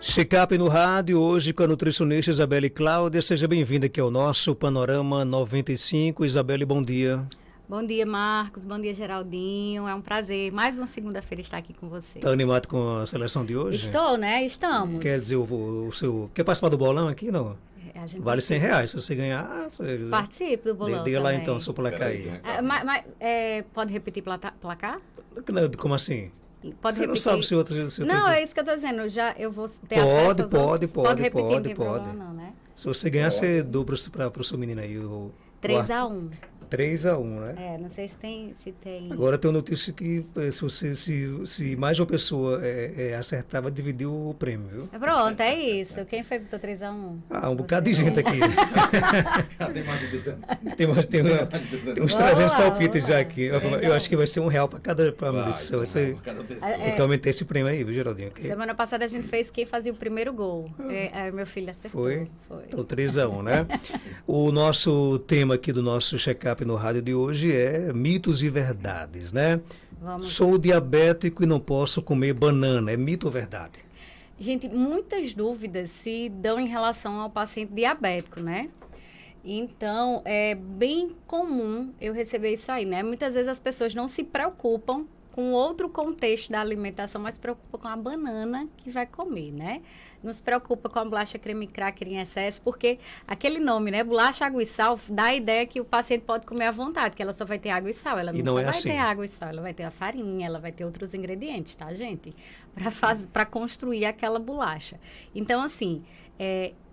Check-up no rádio, hoje com a nutricionista Isabelle Cláudia. Seja bem-vinda aqui ao nosso Panorama 95. Isabelle, bom dia. Bom dia, Marcos. Bom dia, Geraldinho. É um prazer, mais uma segunda-feira, estar aqui com vocês. Está animado com a seleção de hoje? Estou, né? Estamos. Quer dizer, o seu... Quer participar do bolão aqui, não? Vale R$100. Se você ganhar... Você... Participe do bolão. Diga lá então, seu placar aí. Pode repetir placar? Como assim? Pode você repetir. Não sabe se outro... Não, é isso que eu estou dizendo. Eu vou ter acesso aos outros. Pode repetir, pode. Não tem problema, não, né? Se você ganhar, você dobra para o seu menino aí. 3-1. 3-1, né? Não sei se tem... Agora tem uma notícia que se mais uma pessoa acertar, vai dividir o prêmio, viu? Pronto, é isso. Quem foi que botou 3-1? Um bocado de gente aqui. Tem mais de 200. Tem uns 300 palpites já aqui. Eu acho que vai ser R$1 para cada edição. Cada pessoa. Tem que aumentar esse prêmio aí, viu, Geraldinho? Semana passada a gente fez quem fazia o primeiro gol. Meu filho acertou. Foi? Então 3-1, né? O nosso tema aqui do nosso check-up no rádio de hoje é mitos e verdades, né? Sou diabético e não posso comer banana. É mito ou verdade? Gente, muitas dúvidas se dão em relação ao paciente diabético, né? Então, é bem comum eu receber isso aí, né? Muitas vezes as pessoas não se preocupam com outro contexto da alimentação, mas se preocupa com a banana que vai comer, né? Não se preocupa com a bolacha creme cracker em excesso, porque aquele nome, né? Bolacha, água e sal, dá a ideia que o paciente pode comer à vontade, que ela só vai ter água e sal. Ela não vai ter água e sal, ela vai ter a farinha, ela vai ter outros ingredientes, tá, gente? Para construir aquela bolacha. Então, assim,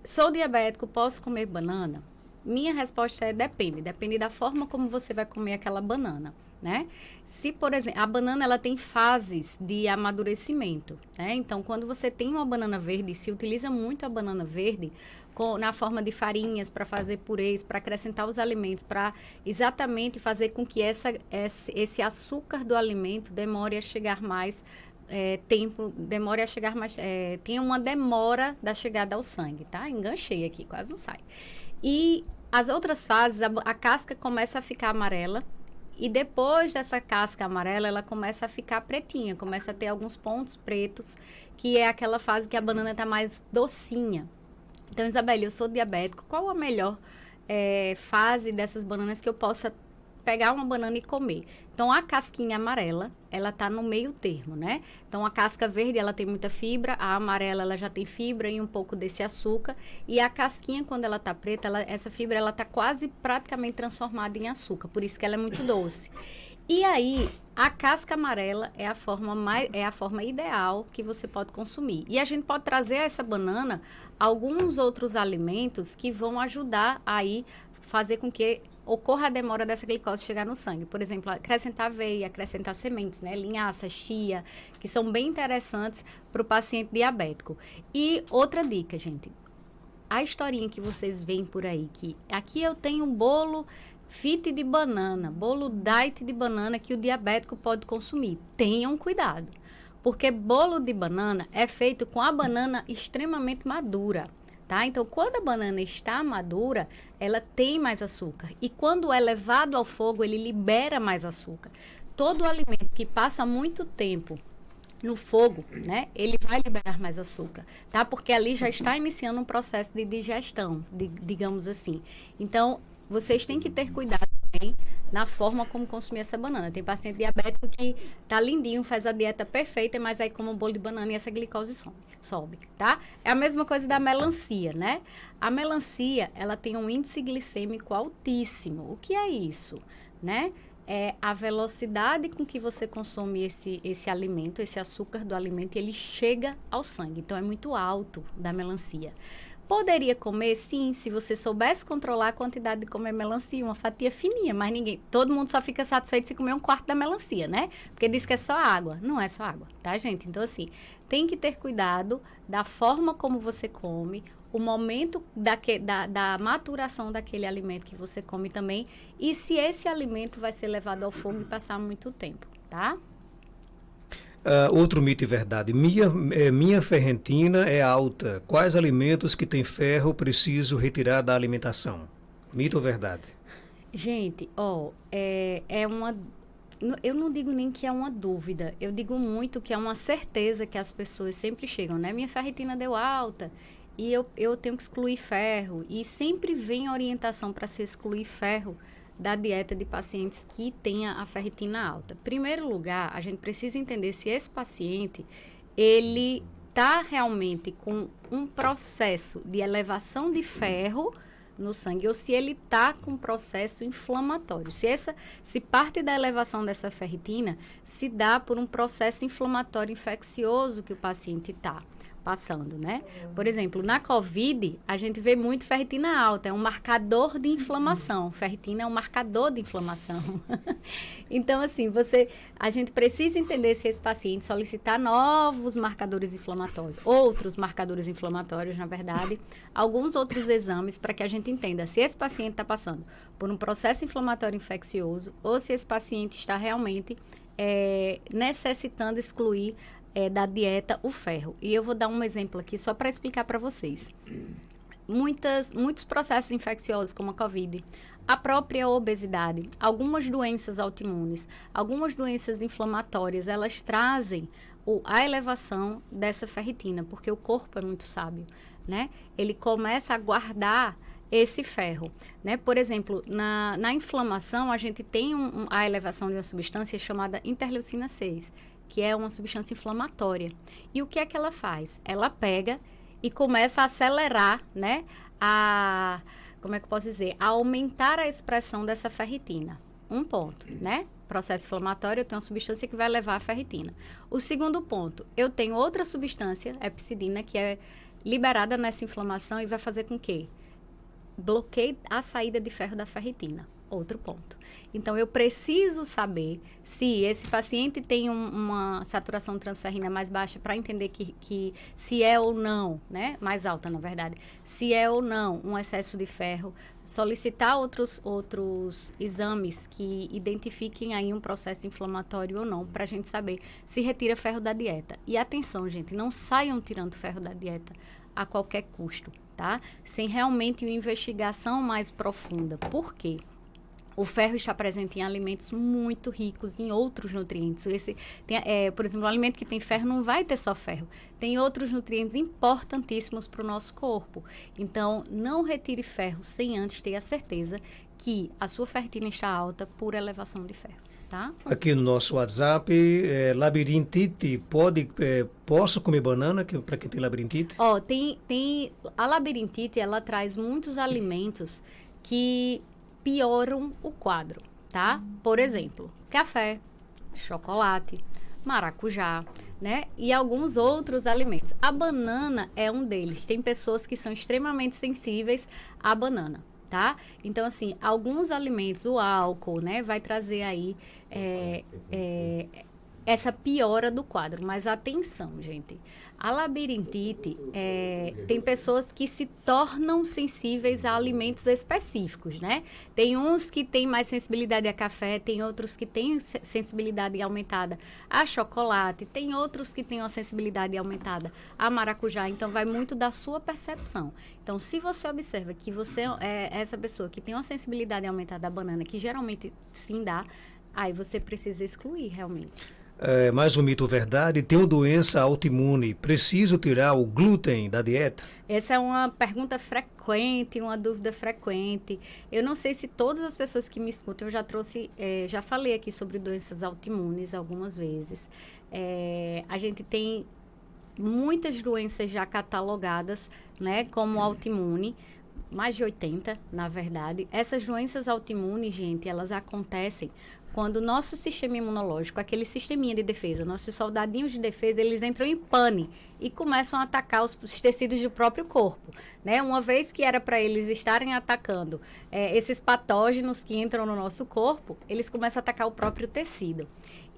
sou diabético, posso comer banana? Minha resposta é depende da forma como você vai comer aquela banana, né? Se, por exemplo, a banana ela tem fases de amadurecimento, né? Então, quando você tem uma banana verde, se utiliza muito a banana verde na forma de farinhas para fazer purês, para acrescentar os alimentos, para exatamente fazer com que esse açúcar do alimento demore a chegar mais tenha uma demora da chegada ao sangue, tá? Enganchei aqui, quase não sai. E as outras fases, a casca começa a ficar amarela e depois dessa casca amarela, ela começa a ficar pretinha, começa a ter alguns pontos pretos, que é aquela fase que a banana está mais docinha. Então, Isabelle, eu sou diabético, qual a melhor fase dessas bananas que eu possa pegar uma banana e comer? Então, a casquinha amarela, ela tá no meio termo, né? Então, a casca verde, ela tem muita fibra, a amarela, ela já tem fibra e um pouco desse açúcar, e a casquinha, quando ela tá preta, essa fibra, ela tá quase praticamente transformada em açúcar, por isso que ela é muito doce. E aí, a casca amarela é a forma ideal que você pode consumir. E a gente pode trazer a essa banana alguns outros alimentos que vão ajudar aí fazer com que ocorra a demora dessa glicose chegar no sangue. Por exemplo, acrescentar aveia, acrescentar sementes, né? Linhaça, chia, que são bem interessantes para o paciente diabético. E outra dica, gente. A historinha que vocês veem por aí, que aqui eu tenho um bolo fit de banana, bolo diet de banana que o diabético pode consumir. Tenham cuidado, porque bolo de banana é feito com a banana extremamente madura. Tá? Então, quando a banana está madura, ela tem mais açúcar. E quando é levado ao fogo, ele libera mais açúcar. Todo alimento que passa muito tempo no fogo, né, ele vai liberar mais açúcar, tá? Porque ali já está iniciando um processo de digestão, digamos assim. Então, vocês têm que ter cuidado também na forma como consumir essa banana. Tem paciente diabético que tá lindinho, faz a dieta perfeita, mas aí come um bolo de banana e essa glicose sobe, tá? É a mesma coisa da melancia, né? A melancia, ela tem um índice glicêmico altíssimo. O que é isso, né? É a velocidade com que você consome esse alimento, esse açúcar do alimento, e ele chega ao sangue. Então, é muito alto da melancia. Poderia comer, sim, se você soubesse controlar a quantidade de comer melancia, uma fatia fininha, mas todo mundo só fica satisfeito se comer um quarto da melancia, né? Porque diz que é só água. Não é só água, tá, gente? Então, assim, tem que ter cuidado da forma como você come, o momento da maturação daquele alimento que você come também, e se esse alimento vai ser levado ao fogo e passar muito tempo, tá? Outro mito e verdade. Minha ferritina é alta. Quais alimentos que têm ferro preciso retirar da alimentação? Mito ou verdade? Gente, Eu não digo nem que é uma dúvida, eu digo muito que é uma certeza que as pessoas sempre chegam, né? Minha ferritina deu alta e eu tenho que excluir ferro. E sempre vem orientação para se excluir ferro da dieta de pacientes que tenha a ferritina alta. Primeiro lugar, a gente precisa entender se esse paciente, ele está realmente com um processo de elevação de ferro no sangue, ou se ele está com um processo inflamatório. Se parte da elevação dessa ferritina se dá por um processo inflamatório infeccioso que o paciente está passando, né? Por exemplo, na COVID, a gente vê muito ferritina alta, é um marcador de inflamação. Ferritina é um marcador de inflamação. Então, assim, a gente precisa entender se esse paciente solicitar novos marcadores inflamatórios, outros marcadores inflamatórios, na verdade, alguns outros exames para que a gente entenda se esse paciente está passando por um processo inflamatório infeccioso ou se esse paciente está realmente necessitando excluir da dieta o ferro. E eu vou dar um exemplo aqui só para explicar para vocês. Muitos processos infecciosos, como a COVID, a própria obesidade, algumas doenças autoimunes, algumas doenças inflamatórias, elas trazem a elevação dessa ferritina, porque o corpo é muito sábio, né? Ele começa a guardar esse ferro, né? Por exemplo, na inflamação, a gente tem a elevação de uma substância chamada interleucina 6, que é uma substância inflamatória. E o que é que ela faz? Ela pega e começa a acelerar, né? Como é que eu posso dizer? A aumentar a expressão dessa ferritina. Um ponto, né? Processo inflamatório, eu tenho uma substância que vai levar a ferritina. O segundo ponto, eu tenho outra substância, epsidina, que é liberada nessa inflamação e vai fazer com que bloqueie a saída de ferro da ferritina. Outro ponto. Então, eu preciso saber se esse paciente tem uma saturação transferrina mais baixa para entender que se é ou não, né? Mais alta, na verdade. Se é ou não um excesso de ferro, solicitar outros exames que identifiquem aí um processo inflamatório ou não, para a gente saber se retira ferro da dieta. E atenção, gente, não saiam tirando ferro da dieta a qualquer custo, tá? Sem realmente uma investigação mais profunda. Por quê? O ferro está presente em alimentos muito ricos em outros nutrientes. Por exemplo, um alimento que tem ferro não vai ter só ferro. Tem outros nutrientes importantíssimos para o nosso corpo. Então, não retire ferro sem antes ter a certeza que a sua ferritina está alta por elevação de ferro. Tá? Aqui no nosso WhatsApp, labirintite, posso comer banana para quem tem labirintite? A labirintite, ela traz muitos alimentos que pioram o quadro, tá? Por exemplo, café, chocolate, maracujá, né? E alguns outros alimentos. A banana é um deles. Tem pessoas que são extremamente sensíveis à banana, tá? Então, assim, alguns alimentos, o álcool, né? Vai trazer aí essa piora do quadro. Mas atenção, gente. A labirintite, tem pessoas que se tornam sensíveis a alimentos específicos, né? Tem uns que têm mais sensibilidade a café, tem outros que têm sensibilidade aumentada a chocolate, tem outros que têm uma sensibilidade aumentada a maracujá. Então, vai muito da sua percepção. Então, se você observa que você é essa pessoa que tem uma sensibilidade aumentada à banana, que geralmente sim dá, aí você precisa excluir realmente. Mais um mito verdade, tenho doença autoimune, preciso tirar o glúten da dieta? Essa é uma pergunta frequente, uma dúvida frequente. Eu não sei se todas as pessoas que me escutam, eu já falei aqui sobre doenças autoimunes algumas vezes. A gente tem muitas doenças já catalogadas, né, como autoimune, mais de 80, na verdade. Essas doenças autoimunes, gente, elas acontecem quando o nosso sistema imunológico, aquele sisteminha de defesa, nossos soldadinhos de defesa, eles entram em pane e começam a atacar os tecidos do próprio corpo, né? Uma vez que era para eles estarem atacando esses patógenos que entram no nosso corpo, eles começam a atacar o próprio tecido.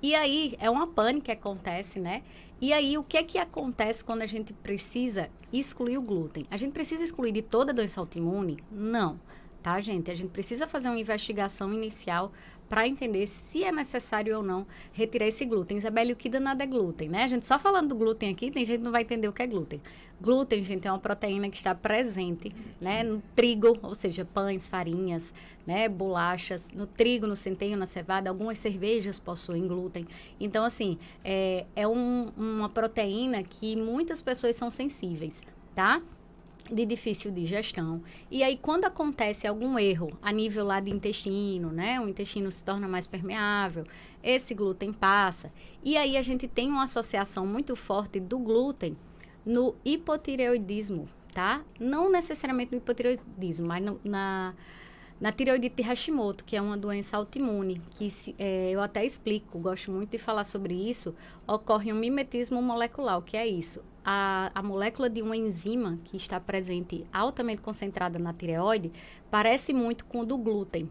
E aí, é uma pane que acontece, né? E aí, o que é que acontece quando a gente precisa excluir o glúten? A gente precisa excluir de toda a doença autoimune? Não. Tá, gente? A gente precisa fazer uma investigação inicial para entender se é necessário ou não retirar esse glúten. Isabelle, o que danado é glúten, né? A gente só falando do glúten aqui, tem gente que não vai entender o que é glúten. Glúten, gente, é uma proteína que está presente, né, no trigo, ou seja, pães, farinhas, né, bolachas, no trigo, no centeio, na cevada. Algumas cervejas possuem glúten. Então, assim, uma proteína que muitas pessoas são sensíveis, tá? De difícil digestão. E aí, quando acontece algum erro a nível lá de intestino, né? O intestino se torna mais permeável, esse glúten passa. E aí, a gente tem uma associação muito forte do glúten no hipotireoidismo, tá? Não necessariamente no hipotireoidismo, mas na tireoidite de Hashimoto, que é uma doença autoimune, que eu até explico, gosto muito de falar sobre isso. Ocorre um mimetismo molecular. O que é isso? A molécula de uma enzima que está presente, altamente concentrada na tireoide, parece muito com o do glúten.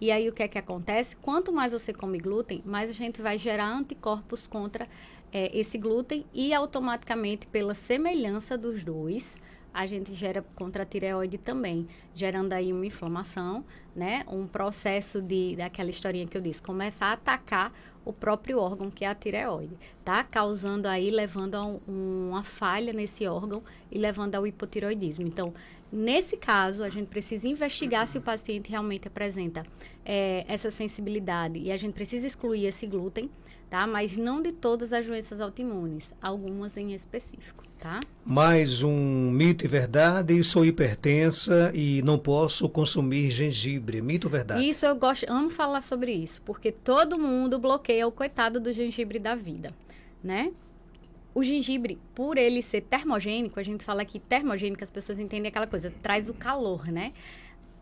E aí, o que é que acontece? Quanto mais você come glúten, mais a gente vai gerar anticorpos contra esse glúten e, automaticamente, pela semelhança dos dois, a gente gera contra a tireoide também, gerando aí uma inflamação, né? Um processo daquela historinha que eu disse, começa a atacar o próprio órgão, que é a tireoide, tá? Causando aí, levando a uma falha nesse órgão e levando ao hipotireoidismo. Então, nesse caso, a gente precisa investigar se o paciente realmente apresenta essa sensibilidade e a gente precisa excluir esse glúten, tá? Mas não de todas as doenças autoimunes, algumas em específico, tá? Mais um mito e verdade: sou hipertensa e não posso consumir gengibre. Mito ou verdade? Isso amo falar sobre isso, porque todo mundo bloqueia o coitado do gengibre da vida, né? O gengibre, por ele ser termogênico, a gente fala que termogênico, as pessoas entendem aquela coisa, traz o calor, né?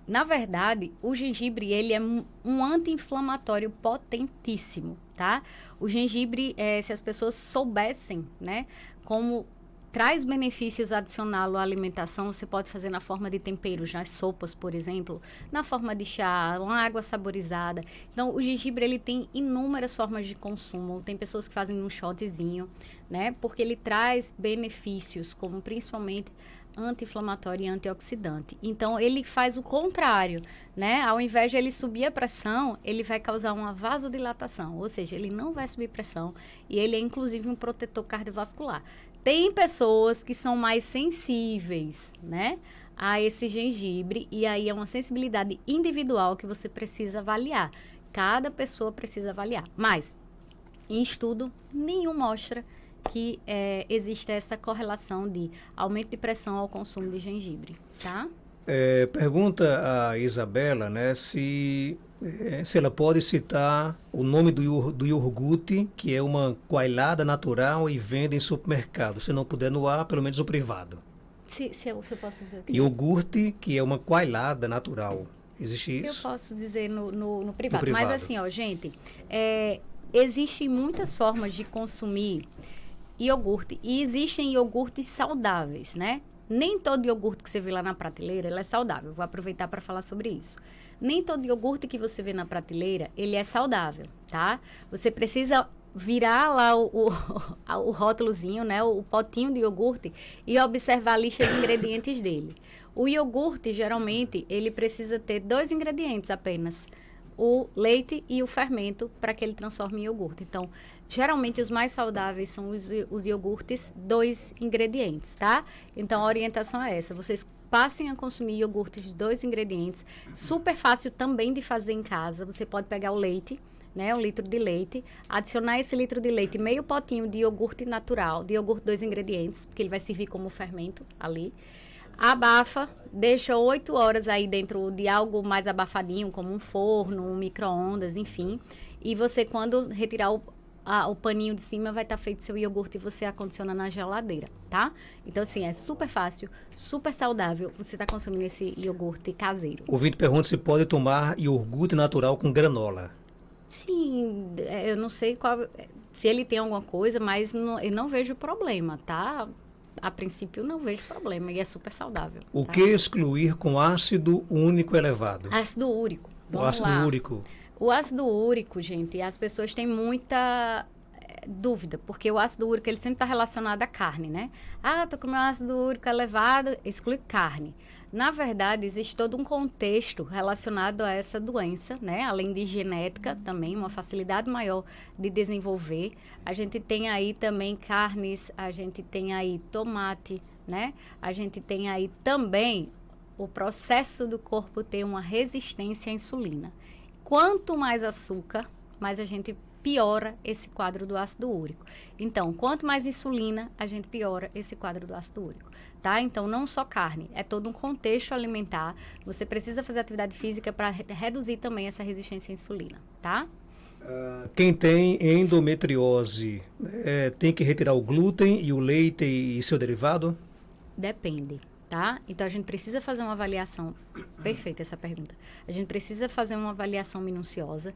Na verdade, o gengibre, ele é um anti-inflamatório potentíssimo, tá? O gengibre, se as pessoas soubessem, né, como traz benefícios adicionais à alimentação, você pode fazer na forma de temperos, nas sopas, por exemplo, na forma de chá, uma água saborizada. Então, o gengibre, ele tem inúmeras formas de consumo. Tem pessoas que fazem um shotzinho, né, porque ele traz benefícios, como principalmente anti-inflamatório e antioxidante. Então, ele faz o contrário, né? Ao invés de ele subir a pressão, ele vai causar uma vasodilatação, ou seja, ele não vai subir pressão e ele é, inclusive, um protetor cardiovascular. Tem pessoas que são mais sensíveis, né, a esse gengibre, e aí é uma sensibilidade individual que você precisa avaliar. Cada pessoa precisa avaliar. Mas, em estudo, nenhum mostra que existe essa correlação de aumento de pressão ao consumo de gengibre, tá? Pergunta a Isabela, né, se ela pode citar o nome do iogurte, que é uma coalhada natural e vende em supermercado. Se não puder no ar, pelo menos no privado. Se eu posso dizer o quê? Iogurte, que é uma coalhada natural. Existe isso? Eu posso dizer no privado. Mas assim, ó, gente, existem muitas formas de consumir iogurte. E existem iogurtes saudáveis, né? Nem todo iogurte que você vê lá na prateleira, ele é saudável. Vou aproveitar para falar sobre isso. Nem todo iogurte que você vê na prateleira, ele é saudável, tá? Você precisa virar lá o rótulozinho, né? O potinho de iogurte e observar a lista de ingredientes dele. O iogurte, geralmente, ele precisa ter 2 ingredientes apenas. O leite e o fermento para que ele transforme em iogurte. Então, geralmente os mais saudáveis são os iogurtes 2 ingredientes, tá? Então, a orientação é essa. Vocês passem a consumir iogurtes de 2 ingredientes. Super fácil também de fazer em casa. Você pode pegar o leite, né? 1 litro de leite. Adicionar esse litro de leite, meio potinho de iogurte natural, de iogurte 2 ingredientes, porque ele vai servir como fermento ali. Abafa, deixa 8 horas aí dentro de algo mais abafadinho, como um forno, um micro-ondas, enfim. E você, quando retirar o paninho de cima, vai estar feito seu iogurte e você acondiciona na geladeira, tá? Então, assim, é super fácil, super saudável você tá consumindo esse iogurte caseiro. O ouvinte pergunta se pode tomar iogurte natural com granola. Sim, eu não sei se ele tem alguma coisa, mas eu não vejo problema, tá? A princípio, não vejo problema e é super saudável. O que excluir com ácido úrico elevado? Ácido úrico. O ácido úrico. O ácido úrico, gente, as pessoas têm muita dúvida, porque o ácido úrico ele sempre está relacionado à carne, né? Ah, tô com meu ácido úrico elevado, exclui carne. Na verdade, existe todo um contexto relacionado a essa doença, né? Além de genética, também uma facilidade maior de desenvolver. A gente tem aí também carnes, a gente tem aí tomate, né? A gente tem aí também o processo do corpo ter uma resistência à insulina. Quanto mais açúcar, mais a gente piora esse quadro do ácido úrico. Então, quanto mais insulina, a gente piora esse quadro do ácido úrico, tá? Então, não só carne, é todo um contexto alimentar. Você precisa fazer atividade física para reduzir também essa resistência à insulina, tá? Quem tem endometriose tem que retirar o glúten e o leite e seu derivado? Depende, tá? Então, a gente precisa fazer uma avaliação... Perfeita essa pergunta. A gente precisa fazer uma avaliação minuciosa.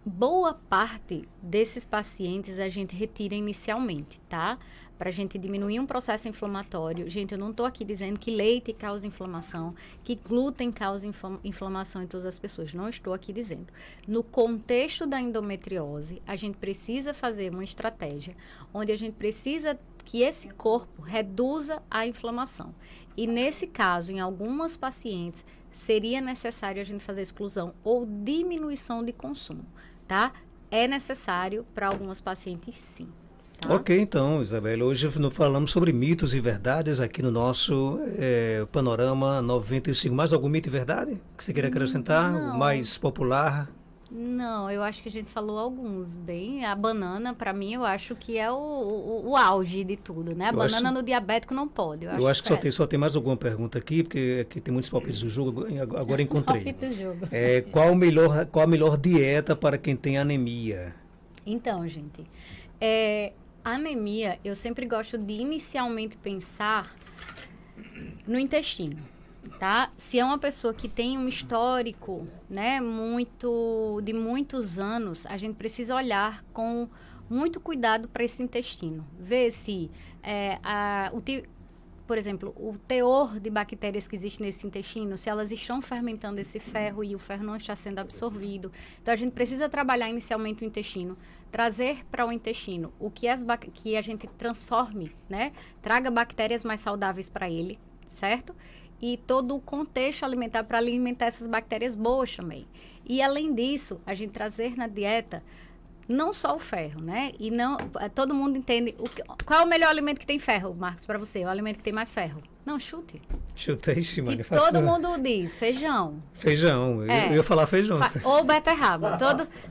Boa parte desses pacientes a gente retira inicialmente, tá? Para a gente diminuir um processo inflamatório. Gente, eu não estou aqui dizendo que leite causa inflamação, que glúten causa inflamação em todas as pessoas. Não estou aqui dizendo. No contexto da endometriose, a gente precisa fazer uma estratégia onde a gente precisa que esse corpo reduza a inflamação. E nesse caso, em algumas pacientes, seria necessário a gente fazer exclusão ou diminuição de consumo, tá? É necessário para algumas pacientes, sim. Tá? Ok, então, Isabela, hoje nós falamos sobre mitos e verdades aqui no nosso Panorama 95. Mais algum mito e verdade que você queria acrescentar? Não. O mais popular? Não, eu acho que a gente falou alguns. Bem, a banana, para mim, eu acho que é o auge de tudo, né? A banana no diabético não pode. Eu acho que só tem mais alguma pergunta aqui, porque aqui tem muitos palpites do jogo, agora encontrei. Palpite do jogo. Qual a melhor dieta para quem tem anemia? Então, gente, anemia, eu sempre gosto de inicialmente pensar no intestino. Tá? Se é uma pessoa que tem um histórico, né, de muitos anos, a gente precisa olhar com muito cuidado para esse intestino. Ver se, por exemplo, o teor de bactérias que existe nesse intestino, se elas estão fermentando esse ferro e o ferro não está sendo absorvido. Então, a gente precisa trabalhar inicialmente o intestino, trazer para o intestino o que que a gente transforme, né? Traga bactérias mais saudáveis para ele, certo? E todo o contexto alimentar para alimentar essas bactérias boas também. E além disso, a gente trazer na dieta não só o ferro, né? E não todo mundo entende qual é o melhor alimento que tem ferro, Marcos, para você? O alimento que tem mais ferro. Não, chute. Chutei, Simone. E todo mundo diz feijão. Feijão, eu ia falar feijão. Ou beterraba.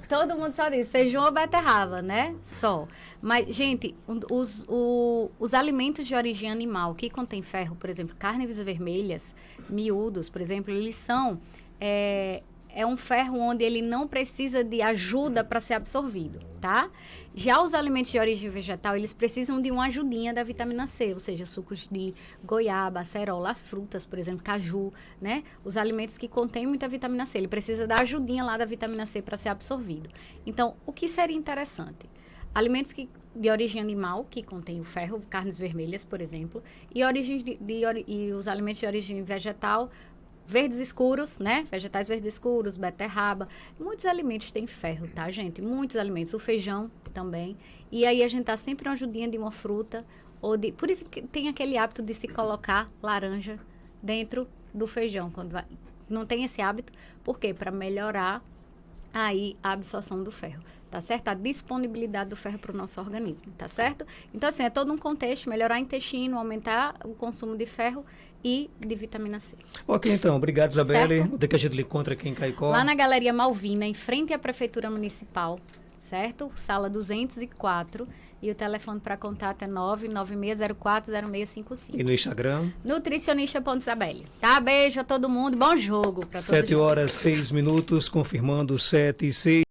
Todo mundo só diz feijão ou beterraba, né? Só. Mas, gente, os alimentos de origem animal que contém ferro, por exemplo, carnes vermelhas, miúdos, por exemplo, eles são... É um ferro onde ele não precisa de ajuda para ser absorvido, tá? Já os alimentos de origem vegetal, eles precisam de uma ajudinha da vitamina C, ou seja, sucos de goiaba, acerola, as frutas, por exemplo, caju, né? Os alimentos que contêm muita vitamina C, ele precisa da ajudinha lá da vitamina C para ser absorvido. Então, o que seria interessante? Alimentos de origem animal, que contém o ferro, carnes vermelhas, por exemplo, e os alimentos de origem vegetal, verdes escuros, né? Vegetais verdes escuros, beterraba. Muitos alimentos têm ferro, tá, gente? Muitos alimentos. O feijão também. E aí a gente tá sempre uma ajudinha de uma fruta. Por isso que tem aquele hábito de se colocar laranja dentro do feijão. Não tem esse hábito. Por quê? Para melhorar aí a absorção do ferro. Tá certo? A disponibilidade do ferro para o nosso organismo, tá certo? Então, assim, é todo um contexto, melhorar o intestino, aumentar o consumo de ferro e de vitamina C. Ok, então, obrigado, Isabelle. Onde é que a gente lhe encontra aqui em Caicó? Lá na Galeria Malvina, em frente à Prefeitura Municipal, certo? Sala 204. E o telefone para contato é 996040655. E no Instagram? Nutricionista.isabelle. Tá? Beijo a todo mundo. Bom jogo para todos. 7h06, confirmando 7h06.